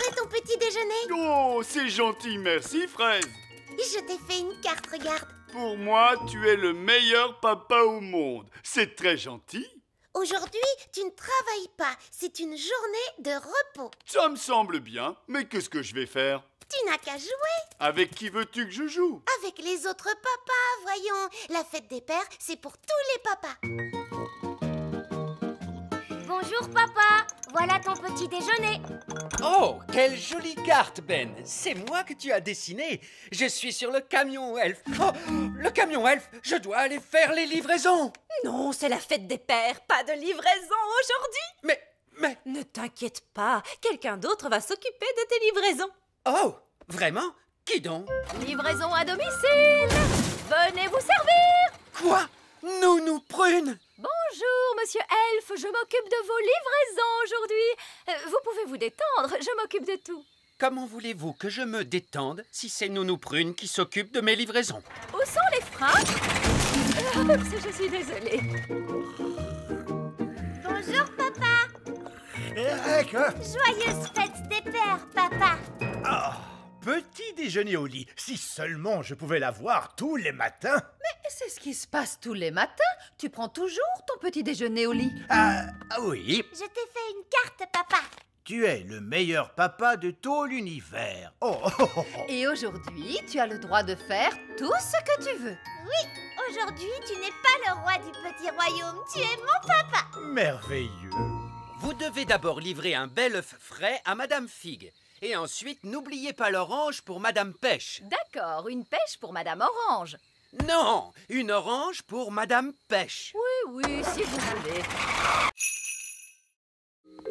Voilà ton petit déjeuner. Oh, c'est gentil, merci, Fraise. Je t'ai fait une carte, regarde. Pour moi, tu es le meilleur papa au monde. C'est très gentil. Aujourd'hui, tu ne travailles pas. C'est une journée de repos. Ça me semble bien, mais qu'est-ce que je vais faire? Tu n'as qu'à jouer. Avec qui veux-tu que je joue? Avec les autres papas, voyons. La fête des pères, c'est pour tous les papas. Bonjour papa, voilà ton petit déjeuner. Oh, quelle jolie carte, Ben. C'est moi que tu as dessiné. Je suis sur le camion elfe. Oh, le camion elfe, je dois aller faire les livraisons. Non, c'est la fête des pères, pas de livraison aujourd'hui. Mais... Ne t'inquiète pas, quelqu'un d'autre va s'occuper de tes livraisons. Oh, vraiment? Qui donc? Livraison à domicile. Venez vous servir. Quoi? Nounou Prune? Bonjour, monsieur Elfe, je m'occupe de vos livraisons aujourd'hui. Vous pouvez vous détendre, je m'occupe de tout. Comment voulez-vous que je me détende si c'est Nounou Prune qui s'occupe de mes livraisons? Où sont les freins? Je suis désolée. Bonjour papa. Joyeuse fête des pères, papa. Petit déjeuner au lit. Si seulement je pouvais l'avoir tous les matins. Mais c'est ce qui se passe tous les matins. Tu prends toujours ton petit déjeuner au lit. Ah oui, Je t'ai fait une carte, papa. tu es le meilleur papa de tout l'univers. Oh, Et aujourd'hui, tu as le droit de faire tout ce que tu veux. Aujourd'hui, tu n'es pas le roi du petit royaume, tu es mon papa. merveilleux. Vous devez d'abord livrer un bel œuf frais à Madame Figue. Et ensuite, n'oubliez pas l'orange pour Madame Pêche. D'accord, une pêche pour Madame Orange. Non, une orange pour Madame Pêche. Oui, si vous voulez.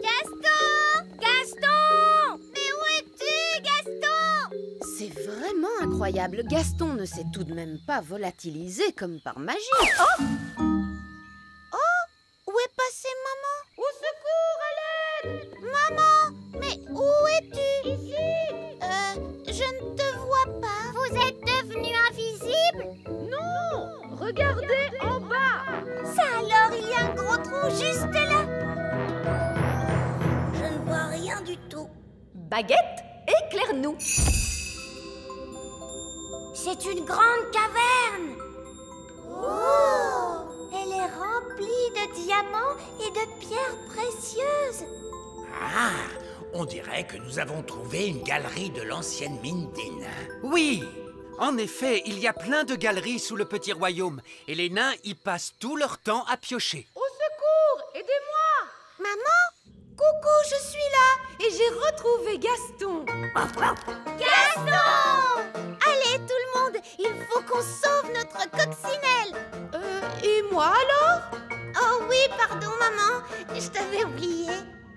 Gaston! Gaston! Mais où es-tu, Gaston? C'est vraiment incroyable. Gaston ne s'est tout de même pas volatilisé comme par magie. Où est passée maman? Au secours, à l'aide! Maman, mais où es-tu? Ici. Je ne te vois pas. Vous êtes devenu invisible? Non, regardez en bas. Ça alors, il y a un gros trou juste là. Je ne vois rien du tout. Baguette, éclaire-nous. C'est une grande caverne. Oh! Elle est remplie de diamants et de pierres précieuses. Ah, on dirait que nous avons trouvé une galerie de l'ancienne mine des nains. Oui, en effet, il y a plein de galeries sous le petit royaume. Et les nains y passent tout leur temps à piocher. Au secours, aidez-moi. Maman, coucou, je suis là. Et j'ai retrouvé Gaston. Gaston! Allez, tout le monde, il faut qu'on sauve notre coccinelle. Et moi alors? Oh oui, pardon, maman, je t'avais oublié.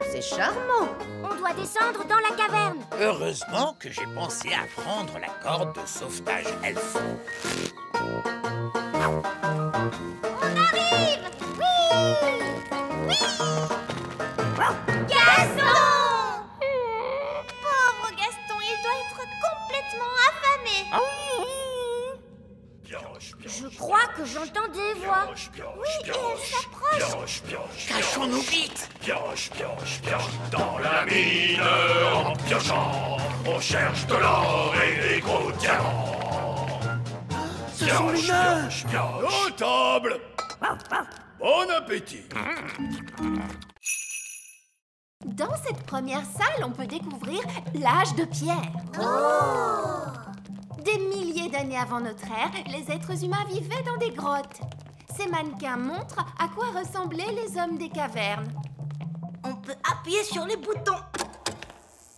C'est charmant. On doit descendre dans la caverne. Heureusement que j'ai pensé à prendre la corde de sauvetage elfe. On arrive! Oui! Oui! Gaston! Pauvre Gaston, il doit être complètement affamé. Je crois que j'entends des voix. Oui, et elles s'approchent. Cachons-nous vite! Pioche, pioche, pioche dans la mine. En piochant, on cherche de l'or et des gros diamants. Ce sont les nains! Pioche, pioche. Aux tables! Bon appétit! Dans cette première salle, on peut découvrir l'âge de pierre. Des milliers d'années avant notre ère, les êtres humains vivaient dans des grottes. Ces mannequins montrent à quoi ressemblaient les hommes des cavernes. On peut appuyer sur les boutons.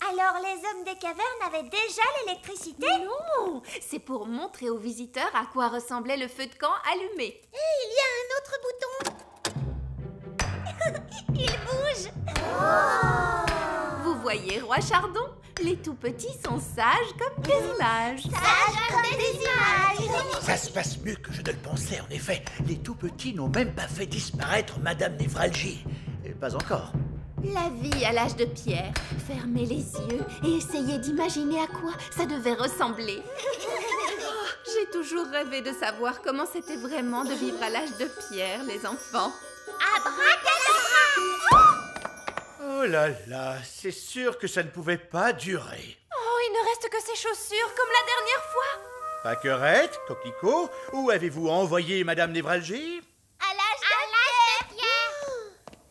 Alors les hommes des cavernes avaient déjà l'électricité? Non, c'est pour montrer aux visiteurs à quoi ressemblait le feu de camp allumé. Il y a un autre bouton. Il bouge. Vous voyez, Roi Chardon, les tout petits sont sages comme des images. Sages comme des images. Ça se passe mieux que je ne le pensais, en effet. Les tout-petits n'ont même pas fait disparaître Madame Névralgie. Pas encore. La vie à l'âge de pierre. Fermez les yeux et essayez d'imaginer à quoi ça devait ressembler. J'ai toujours rêvé de savoir comment c'était vraiment de vivre à l'âge de pierre, les enfants. Abracadabra! Oh là là, c'est sûr que ça ne pouvait pas durer. Oh, il ne reste que ces chaussures, comme la dernière fois. Pâquerette, Coquelicot, où avez-vous envoyé Madame Névralgie? À l'âge de pierre.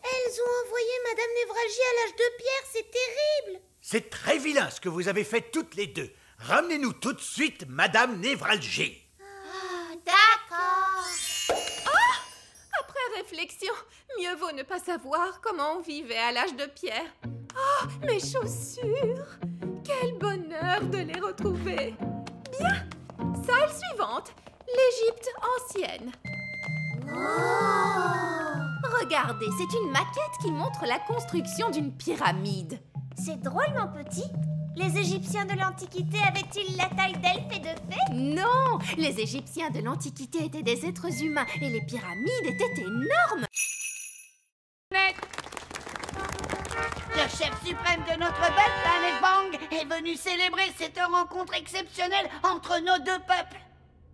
Elles ont envoyé Madame Névralgie à l'âge de pierre, c'est terrible. C'est très vilain ce que vous avez fait toutes les deux. Ramenez-nous tout de suite Madame Névralgie. D'accord. Après réflexion, mieux vaut ne pas savoir comment on vivait à l'âge de pierre. Oh, mes chaussures! Quel bonheur de les retrouver! Bien! Salle suivante, l'Égypte ancienne. Regardez, c'est une maquette qui montre la construction d'une pyramide. C'est drôlement petit. Les Égyptiens de l'Antiquité avaient-ils la taille d'elfes et de fées? Non! Les Égyptiens de l'Antiquité étaient des êtres humains et les pyramides étaient énormes. Le chef suprême de notre belle planète Bang est venu célébrer cette rencontre exceptionnelle entre nos deux peuples.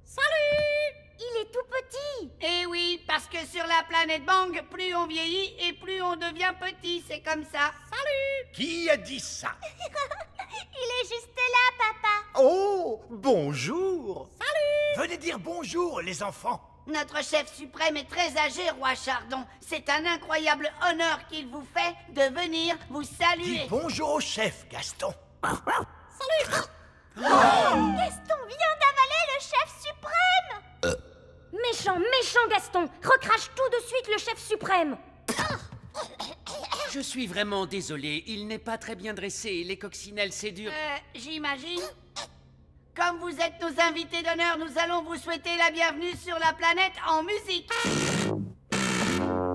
Salut! Il est tout petit. Eh oui, parce que sur la planète Bang, plus on vieillit et plus on devient petit, c'est comme ça. Salut! Qui a dit ça? Il est juste là, papa. Oh, bonjour. Venez dire bonjour, les enfants. Notre chef suprême est très âgé, roi Chardon. C'est un incroyable honneur qu'il vous fait de venir vous saluer. Dis bonjour au chef, Gaston. Salut! Gaston vient d'avaler le chef suprême. Méchant Gaston. Recrache tout de suite le chef suprême. Je suis vraiment désolé, il n'est pas très bien dressé, les coccinelles c'est dur. J'imagine. Comme vous êtes nos invités d'honneur, nous allons vous souhaiter la bienvenue sur la planète en musique.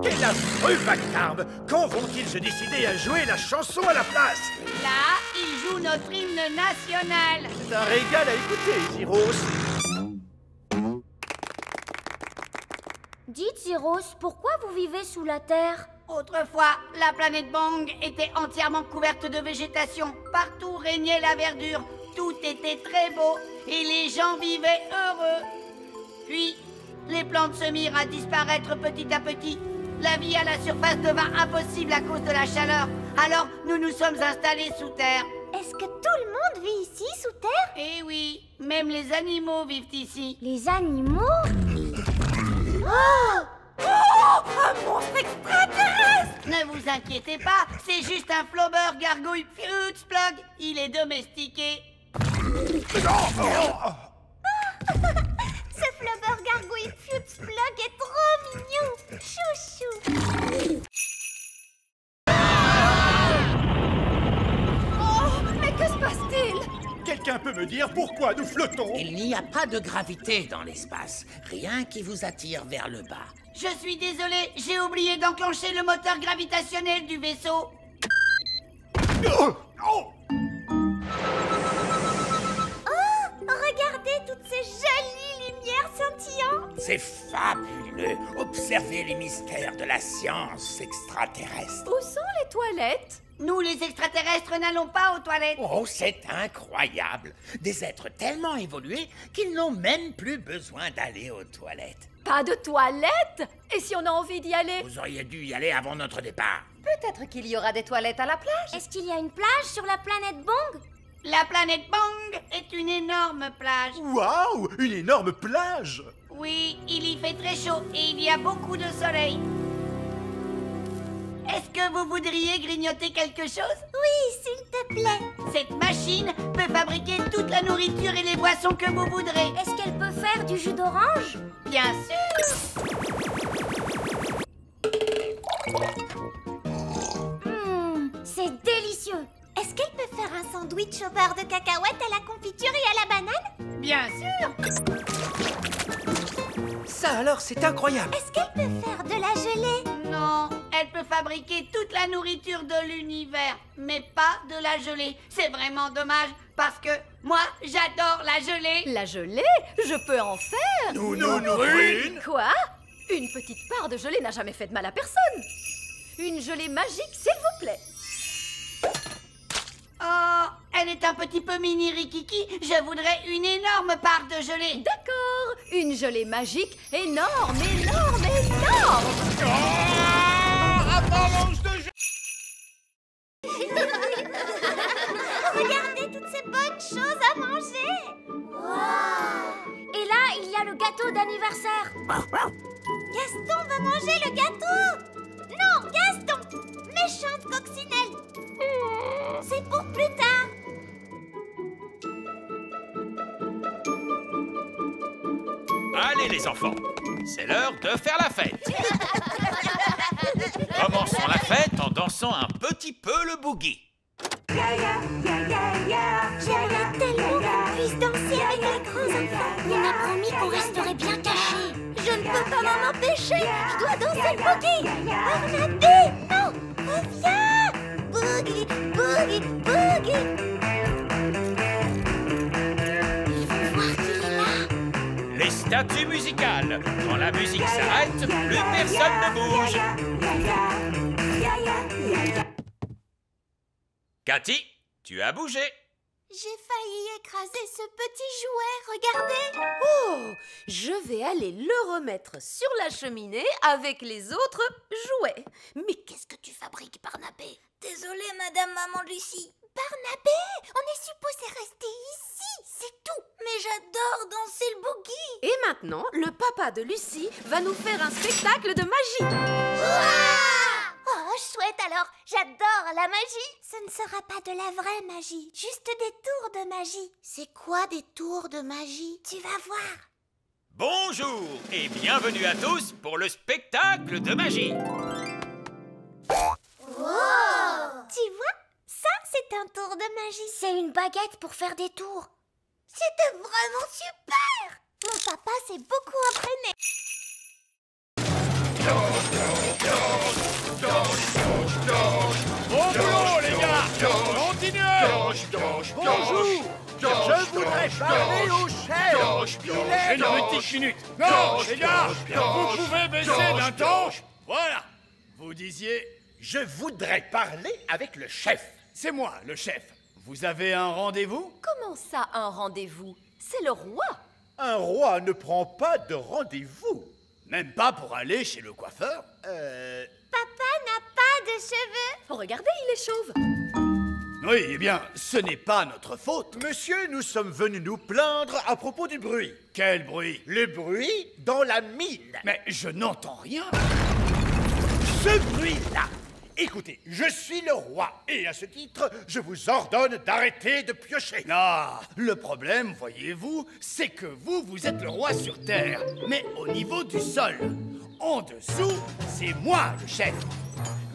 Quel affreux vacarme! Quand vont-ils se décider à jouer la chanson à la place? Là, ils jouent notre hymne national. C'est un régal à écouter, Zyros. Dites, Zyros, pourquoi vous vivez sous la terre? Autrefois, la planète Bang était entièrement couverte de végétation. Partout régnait la verdure. Tout était très beau et les gens vivaient heureux. Puis, les plantes se mirent à disparaître petit à petit. La vie à la surface devint impossible à cause de la chaleur. Alors, nous nous sommes installés sous terre. Est-ce que tout le monde vit ici, sous terre? Eh oui, même les animaux vivent ici. Les animaux? Un monstre extraterrestre! Ne vous inquiétez pas, c'est juste un flobber gargouille Futzplug. Il est domestiqué. Ce flobber gargouille Futzplug est trop mignon. Chouchou. Oh, mais que se passe-t-il? Quelqu'un peut me dire pourquoi nous flottons? Il n'y a pas de gravité dans l'espace. Rien qui vous attire vers le bas. Je suis désolé, j'ai oublié d'enclencher le moteur gravitationnel du vaisseau. Regardez toutes ces jolies lumières scintillantes. C'est fabuleux. Observez les mystères de la science extraterrestre. Où sont les toilettes? Nous, les extraterrestres, n'allons pas aux toilettes. Oh, c'est incroyable. Des êtres tellement évolués qu'ils n'ont même plus besoin d'aller aux toilettes. Pas de toilettes? Et si on a envie d'y aller? Vous auriez dû y aller avant notre départ. Peut-être qu'il y aura des toilettes à la plage. Est-ce qu'il y a une plage sur la planète Bang? La planète Bang est une énorme plage. Waouh! Une énorme plage! Oui, il y fait très chaud et il y a beaucoup de soleil. Est-ce que vous voudriez grignoter quelque chose? Oui, s'il te plaît. Cette machine peut fabriquer toute la nourriture et les boissons que vous voudrez. Est-ce qu'elle peut faire du jus d'orange? Bien sûr. C'est délicieux. Est-ce qu'elle peut faire un sandwich au beurre de cacahuète, à la confiture et à la banane? Bien sûr. Ça alors, c'est incroyable. Est-ce qu'elle peut faire de la gelée? Non, elle peut fabriquer toute la nourriture de l'univers, mais pas de la gelée. C'est vraiment dommage, parce que moi, j'adore la gelée. La gelée? Je peux en faire? Queen! Quoi? Une petite part de gelée n'a jamais fait de mal à personne. Une gelée magique, s'il vous plaît. Oh, elle est un petit peu mini Rikiki. Je voudrais une énorme part de gelée. D'accord, une gelée magique énorme, énorme, énorme. Ah, avalanche de méchante coccinelle. C'est pour plus tard. Allez les enfants, c'est l'heure de faire la fête. Commençons la fête en dansant un petit peu le boogie. J'aimerais tellement qu'on puisse danser avec les grands enfants. On a promis qu'on resterait bien cachés. Je ne peux pas m'en empêcher. Je dois danser le boogie. Barnabé, non, reviens. Boogie, boogie, boogie. Ils vont voir qu'il est là. Les statues musicales. Quand la musique s'arrête, plus personne ne bouge. Cathy, tu as bougé. J'ai failli écraser ce petit jouet, regardez. Oh, je vais aller le remettre sur la cheminée avec les autres jouets. Mais qu'est-ce que tu fabriques, Barnabé? Désolée, Madame Maman Lucie. Barnabé, on est supposé rester ici, c'est tout. Mais j'adore danser le boogie. Et maintenant, le papa de Lucie va nous faire un spectacle de magie. Oh, chouette alors, j'adore la magie. Ce ne sera pas de la vraie magie, juste des tours de magie. C'est quoi des tours de magie? Tu vas voir. Bonjour et bienvenue à tous pour le spectacle de magie. Tu vois, ça c'est un tour de magie. C'est une baguette pour faire des tours. C'était vraiment super. Mon papa s'est beaucoup entraîné. Bon boulot, les gars! Continuez! Bonjour! Je voudrais parler au chef! Une petite minute! Non, les gars! Vous pouvez baisser d'un ton? Voilà! Vous disiez... Je voudrais parler avec le chef. C'est moi, le chef. Vous avez un rendez-vous? Comment ça, un rendez-vous? C'est le roi. Un roi ne prend pas de rendez-vous. Même pas pour aller chez le coiffeur? Papa n'a pas de cheveux. Regardez, il est chauve. Oui, eh bien, ce n'est pas notre faute. Monsieur, nous sommes venus nous plaindre à propos du bruit. Quel bruit? Le bruit dans la mine. Mais je n'entends rien. Ce bruit-là. Écoutez, je suis le roi et à ce titre, je vous ordonne d'arrêter de piocher. Ah, le problème, voyez-vous, c'est que vous êtes le roi sur Terre, mais au niveau du sol. En dessous, c'est moi le chef.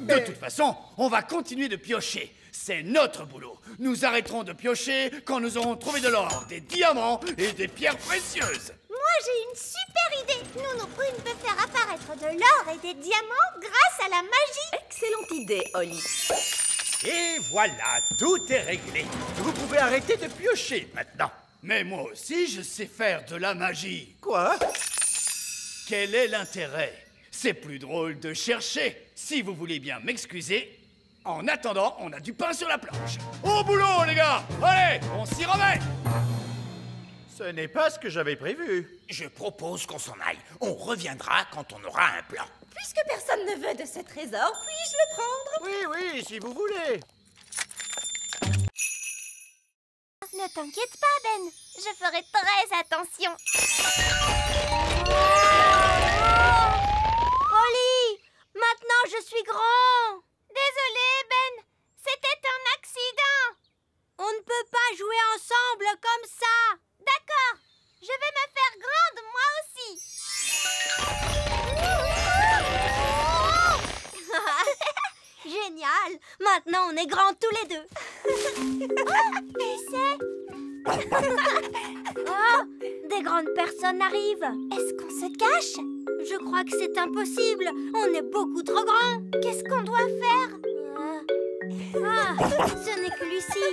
De toute façon, on va continuer de piocher. C'est notre boulot. Nous arrêterons de piocher quand nous aurons trouvé de l'or, des diamants et des pierres précieuses. Moi, j'ai une super idée. Nous Prune peut faire apparaître de l'or et des diamants grâce à la magie. Excellente idée, Holly. Et voilà, tout est réglé. Vous pouvez arrêter de piocher maintenant. Mais moi aussi, je sais faire de la magie. Quoi? Quel est l'intérêt? C'est plus drôle de chercher. Si vous voulez bien m'excuser, en attendant, on a du pain sur la planche. Au boulot, les gars! Allez, on s'y remet! Ce n'est pas ce que j'avais prévu. Je propose qu'on s'en aille. On reviendra quand on aura un plan. Puisque personne ne veut de ce trésor, puis-je le prendre? Oui, si vous voulez. Ne t'inquiète pas, Ben. Je ferai très attention. Holly, maintenant je suis grand. Désolé, Ben. C'était un accident. On ne peut pas jouer ensemble comme ça. D'accord. Je vais me faire grande, moi aussi. Génial. Maintenant, on est grands tous les deux. Et c'est... Oh, des grandes personnes arrivent. Est-ce qu'on se cache? Je crois que c'est impossible. On est beaucoup trop grands. Qu'est-ce qu'on doit faire? Ah, ce n'est que Lucie.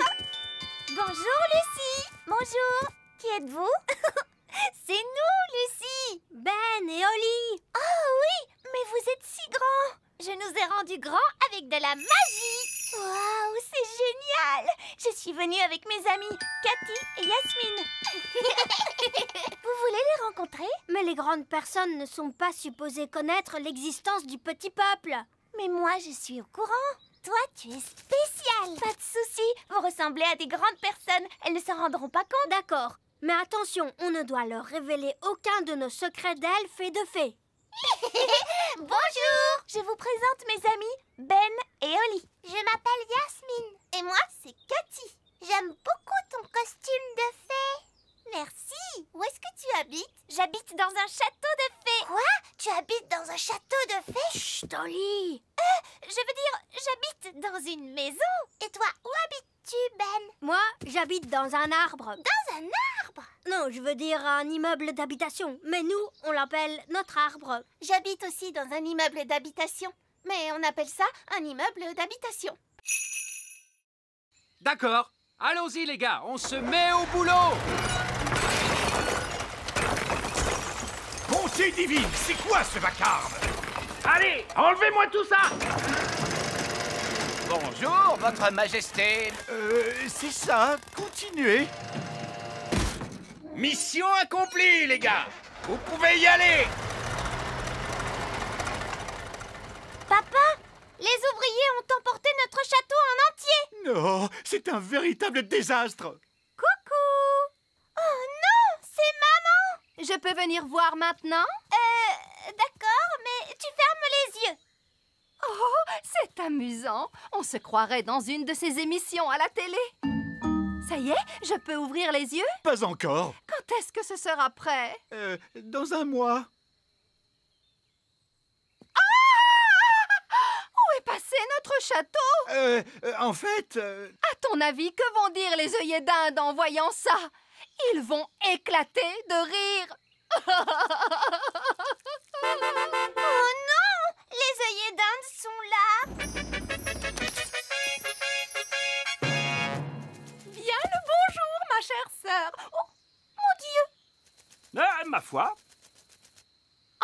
Bonjour, Lucie. Bonjour. Qui êtes-vous? C'est nous, Lucie. Ben et Holly. Oh oui, mais vous êtes si grands. Je nous ai rendus grands avec de la magie. Waouh, c'est génial. Je suis venue avec mes amis, Cathy et Yasmine. Vous voulez les rencontrer? Mais les grandes personnes ne sont pas supposées connaître l'existence du petit peuple. Mais moi, je suis au courant. Toi, tu es spécial. Pas de souci, vous ressemblez à des grandes personnes. Elles ne s'en rendront pas compte. D'accord. Mais attention, on ne doit leur révéler aucun de nos secrets d'elfes et de fées. Bonjour. Je vous présente mes amis Ben et Oli. Je m'appelle Yasmine. Et moi, c'est Cathy. J'aime beaucoup ton costume de fée. Merci. Où est-ce que tu habites? J'habite dans un château de fées. Quoi? Tu habites dans un château de fées? Chut, Oli. Je veux dire, j'habite dans une maison. Et toi, où habites-tu, Ben? Moi, j'habite dans un arbre. Dans un arbre? Non, je veux dire un immeuble d'habitation. Mais nous, on l'appelle notre arbre. J'habite aussi dans un immeuble d'habitation. Mais on appelle ça un immeuble d'habitation. D'accord. Allons-y, les gars. On se met au boulot. Bonté divine, c'est quoi ce vacarme? Allez, enlevez-moi tout ça! Bonjour, votre majesté. C'est ça, continuez. Mission accomplie, les gars! Vous pouvez y aller! Papa, les ouvriers ont emporté notre château en entier. Non, c'est un véritable désastre. Coucou. Oh non, c'est maman. Je peux venir voir maintenant? D'accord, mais tu fermes les yeux. Oh, c'est amusant. On se croirait dans une de ces émissions à la télé. Ça y est, je peux ouvrir les yeux? Pas encore. Quand est-ce que ce sera prêt? Dans un mois. Où est passé notre château? En fait... À ton avis, que vont dire les œillets d'Inde en voyant ça? Ils vont éclater de rire. Oh non, les œillets d'Inde sont là. Bien le bonjour, ma chère sœur. Oh, mon Dieu! Ma foi.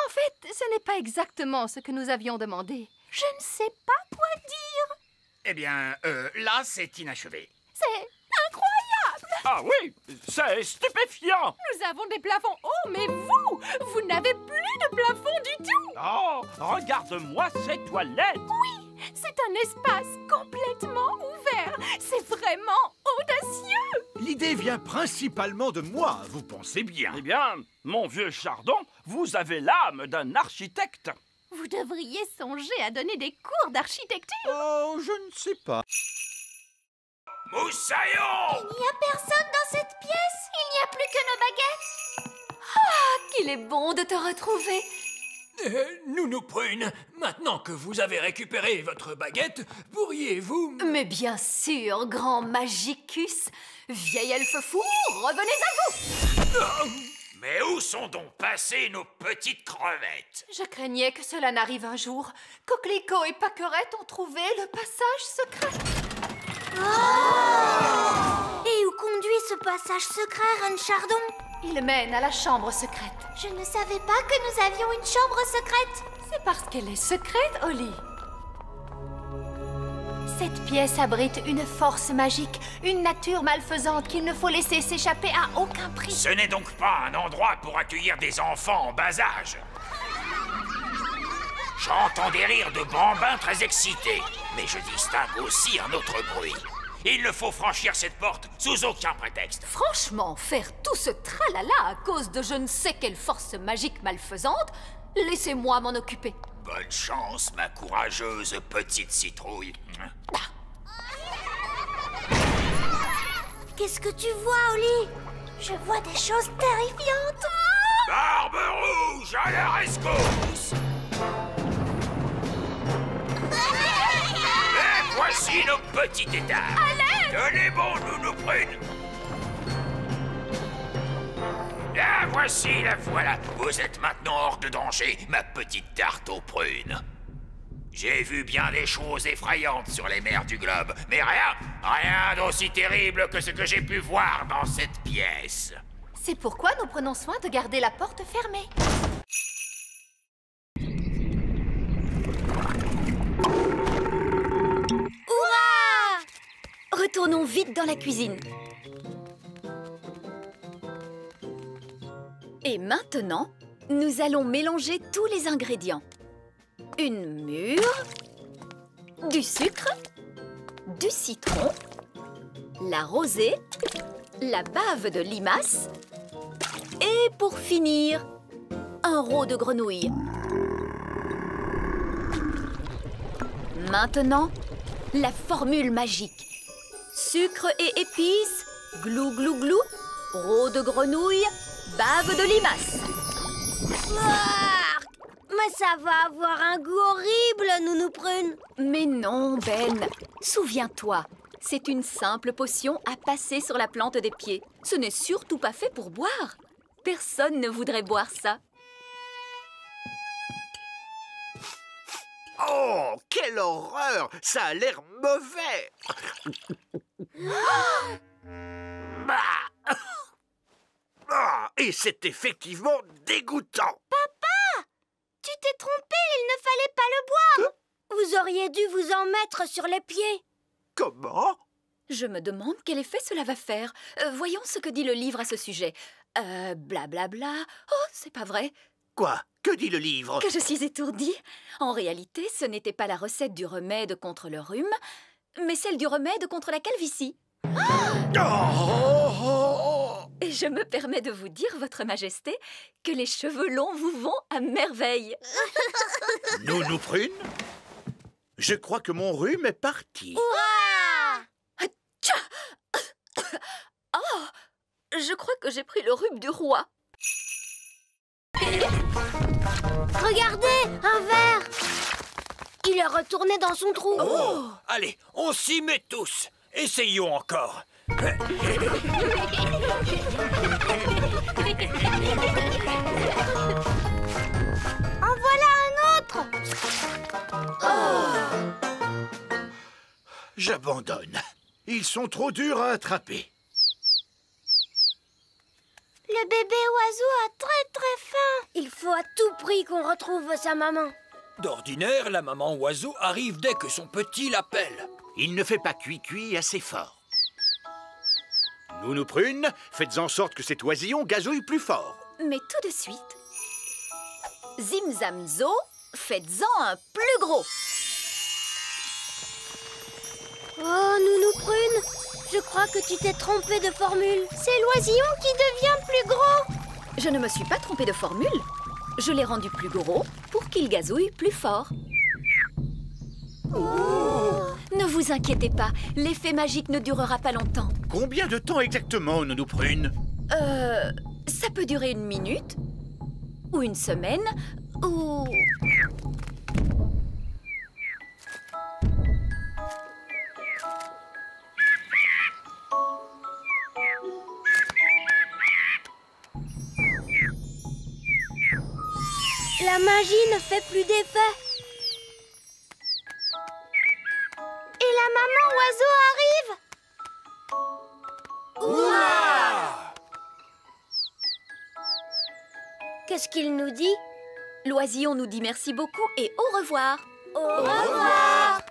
En fait, ce n'est pas exactement ce que nous avions demandé. Je ne sais pas quoi dire. Eh bien, là, c'est inachevé. C'est incroyable! Ah oui, c'est stupéfiant! Nous avons des plafonds hauts, mais vous n'avez plus de plafond du tout! Oh, regarde-moi ces toilettes! Oui, c'est un espace complètement ouvert. C'est vraiment audacieux! L'idée vient principalement de moi, vous pensez bien. Eh bien, mon vieux Chardon, vous avez l'âme d'un architecte. Vous devriez songer à donner des cours d'architecture. Oh, je ne sais pas. Moussaillon! Il n'y a personne dans cette pièce. Il n'y a plus que nos baguettes. Qu'il est bon de te retrouver. Nounou Prune, maintenant que vous avez récupéré votre baguette, pourriez-vous... Mais bien sûr, grand Magicus. Vieil elfe fou, revenez à vous. Mais où sont donc passées nos petites crevettes? Je craignais que cela n'arrive un jour. Coquelicot et Paquerette ont trouvé le passage secret. Oh! Et où conduit ce passage secret, Reine Chardon? Il mène à la chambre secrète. Je ne savais pas que nous avions une chambre secrète. C'est parce qu'elle est secrète, Oli. Cette pièce abrite une force magique, une nature malfaisante qu'il ne faut laisser s'échapper à aucun prix. Ce n'est donc pas un endroit pour accueillir des enfants en bas âge. J'entends des rires de bambins très excités, mais je distingue aussi un autre bruit. Il ne faut franchir cette porte sous aucun prétexte. Franchement, faire tout ce tralala à cause de je ne sais quelle force magique malfaisante, laissez-moi m'en occuper. Bonne chance, ma courageuse petite citrouille. Qu'est-ce que tu vois, Oli? Je vois des choses terrifiantes. Barbe rouge à la rescousse! Et voici nos petits états. Tenez bon, Nounou Prune. La voici, la voilà. Vous êtes maintenant hors de danger, ma petite tarte aux prunes. J'ai vu bien des choses effrayantes sur les mers du globe, mais rien d'aussi terrible que ce que j'ai pu voir dans cette pièce. C'est pourquoi nous prenons soin de garder la porte fermée. Hurrah! Retournons vite dans la cuisine. Et maintenant, nous allons mélanger tous les ingrédients. Une mûre, du sucre, du citron, la rosée, la bave de limace et pour finir, un rot de grenouille. Maintenant, la formule magique. Sucre et épices, glou glou glou, roux de grenouille, bave de limace. Mais ça va avoir un goût horrible, Nounou Prune. Mais non, Ben. Souviens-toi, c'est une simple potion à passer sur la plante des pieds. Ce n'est surtout pas fait pour boire. Personne ne voudrait boire ça. Oh, quelle horreur! Ça a l'air mauvais! Et c'est effectivement dégoûtant! Papa! Tu t'es trompé, il ne fallait pas le boire! Vous auriez dû vous en mettre sur les pieds. Comment? Je me demande quel effet cela va faire. Voyons ce que dit le livre à ce sujet. Blablabla. Oh, c'est pas vrai. Quoi? Que dit le livre? Que je suis étourdie. En réalité, ce n'était pas la recette du remède contre le rhume, mais celle du remède contre la calvitie. Et je me permets de vous dire, Votre Majesté, que les cheveux longs vous vont à merveille. Nounou Prune? Je crois que mon rhume est parti. Oh, je crois que j'ai pris le rhume du roi. Regardez, un verre. Il est retourné dans son trou. Oh. Allez, on s'y met tous. Essayons encore. En voilà un autre. J'abandonne. Ils sont trop durs à attraper. Le bébé oiseau a très faim. Il faut à tout prix qu'on retrouve sa maman. D'ordinaire, la maman oiseau arrive dès que son petit l'appelle. Il ne fait pas cuit assez fort. Nounou Prune, faites en sorte que cet oisillon gazouille plus fort. Mais tout de suite, Zim Zam Zo, faites-en un plus gros. Oh, Nounou Prune, je crois que tu t'es trompée de formule. C'est l'oisillon qui devient plus gros. Je ne me suis pas trompée de formule. Je l'ai rendu plus gros pour qu'il gazouille plus fort. Ne vous inquiétez pas, l'effet magique ne durera pas longtemps. Combien de temps exactement, Nounou Prune? Ça peut durer 1 minute, ou 1 semaine, ou... La magie ne fait plus d'effet. Et la maman oiseau arrive. Ouah! Qu'est-ce qu'il nous dit? L'oisillon nous dit merci beaucoup et au revoir. Au revoir.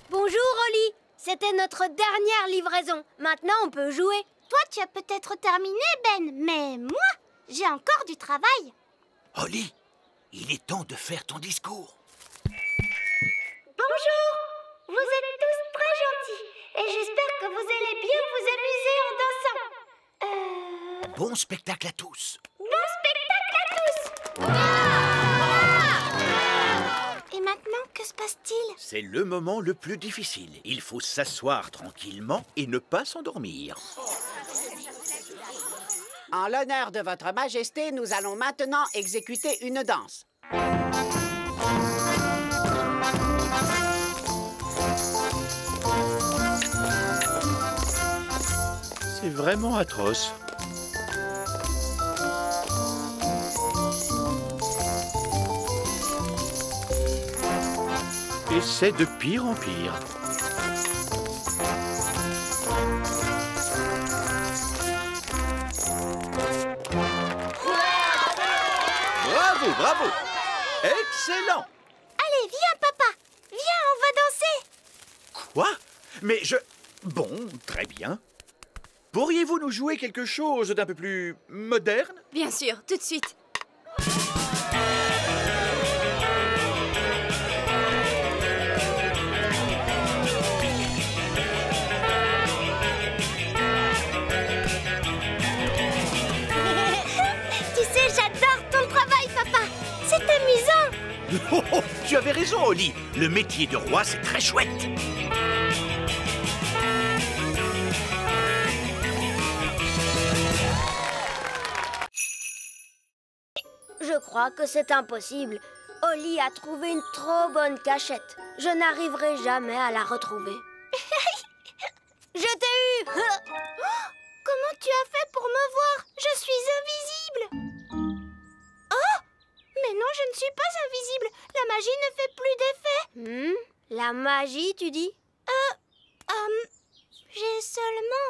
Bonjour, Oli. C'était notre dernière livraison. Maintenant, on peut jouer. Toi, tu as peut-être terminé, Ben, mais moi, j'ai encore du travail. Oli, il est temps de faire ton discours. Bonjour. Vous êtes tous très gentils et j'espère que vous allez bien vous amuser en dansant. Bon spectacle à tous. Bon spectacle à tous. Et maintenant, que se passe-t-il? C'est le moment le plus difficile. Il faut s'asseoir tranquillement et ne pas s'endormir. En l'honneur de votre majesté, nous allons maintenant exécuter une danse. C'est vraiment atroce. Et c'est de pire en pire. Bravo, bravo! Excellent! Allez, viens, papa. Viens, on va danser. Quoi? Mais je... Bon, très bien. Pourriez-vous nous jouer quelque chose d'un peu plus moderne? Bien sûr, tout de suite. Oh, oh, tu avais raison, Oli. Le métier de roi, c'est très chouette. Je crois que c'est impossible. Oli a trouvé une trop bonne cachette. Je n'arriverai jamais à la retrouver. Je t'ai eu. Comment tu as fait pour me voir? Je suis invisible. Oh! Mais non, je ne suis pas invisible. La magie ne fait plus d'effet. La magie, tu dis? J'ai seulement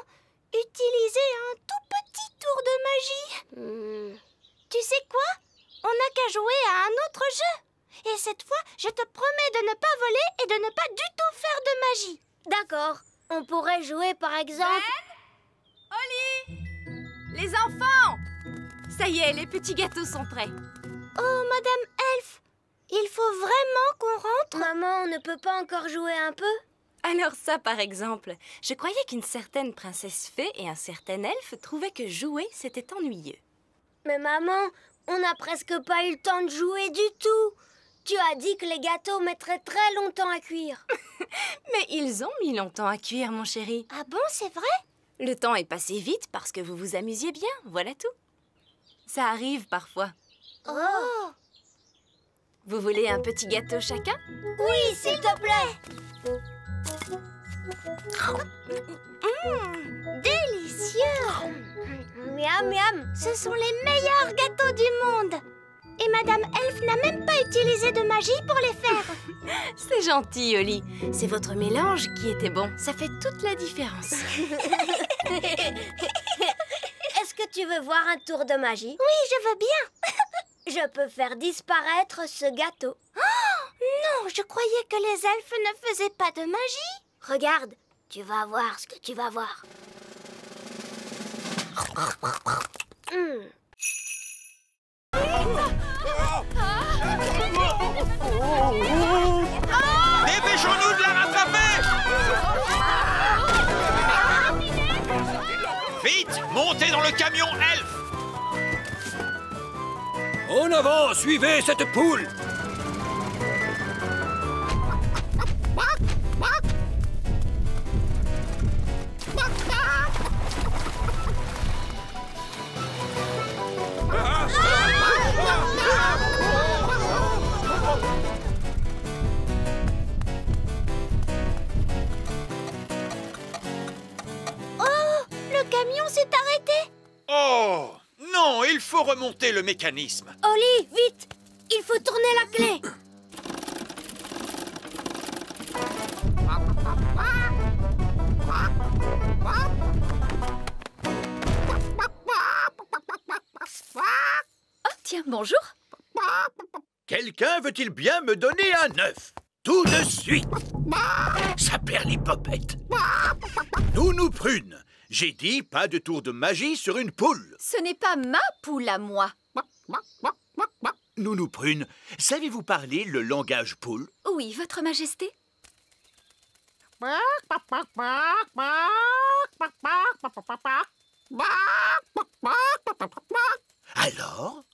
utilisé un tout petit tour de magie. Tu sais quoi? On n'a qu'à jouer à un autre jeu. Et cette fois, je te promets de ne pas voler et de ne pas du tout faire de magie. D'accord. On pourrait jouer par exemple... Ben? Oli! Les enfants! Ça y est, les petits gâteaux sont prêts. Oh, Madame Elf, il faut vraiment qu'on rentre? Maman, on ne peut pas encore jouer un peu? Alors ça, par exemple, je croyais qu'une certaine princesse fée et un certain elfe trouvaient que jouer, c'était ennuyeux. Mais maman, on n'a presque pas eu le temps de jouer du tout. Tu as dit que les gâteaux mettraient très longtemps à cuire. Mais ils ont mis longtemps à cuire, mon chéri. Ah bon, c'est vrai? Le temps est passé vite parce que vous vous amusiez bien, voilà tout. Ça arrive parfois. Oh! Vous voulez un petit gâteau chacun? Oui, s'il te plaît. Délicieux! Miam, miam. Ce sont les meilleurs gâteaux du monde. Et Madame Elf n'a même pas utilisé de magie pour les faire. C'est gentil, Oli. C'est votre mélange qui était bon. Ça fait toute la différence. Est-ce que tu veux voir un tour de magie? Oui, je veux bien. Je peux faire disparaître ce gâteau. Oh, non, je croyais que les elfes ne faisaient pas de magie. Regarde, tu vas voir ce que tu vas voir. Dépêchons-nous de la rattraper! Vite, montez dans le camion elfe! En avant, suivez cette poule! Oh, non, il faut remonter le mécanisme. Oli, vite! Il faut tourner la clé. Oh, tiens, bonjour. Quelqu'un veut-il bien me donner un œuf? Tout de suite. Ça perd les popettes. Nounou Prune, j'ai dit pas de tour de magie sur une poule. Ce n'est pas ma poule à moi. Nounou Prune, savez-vous parler le langage poule? Oui, Votre Majesté. Alors,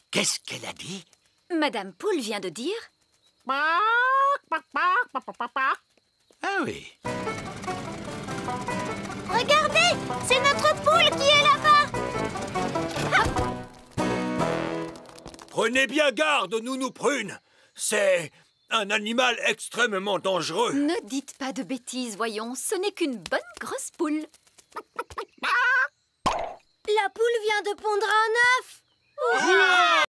qu'est-ce qu'elle a dit? Madame Poule vient de dire... Ah oui. Regardez, c'est notre poule qui est là-bas. Prenez bien garde, Nounou Prune. C'est un animal extrêmement dangereux. Ne dites pas de bêtises, voyons. Ce n'est qu'une bonne grosse poule. La poule vient de pondre un œuf.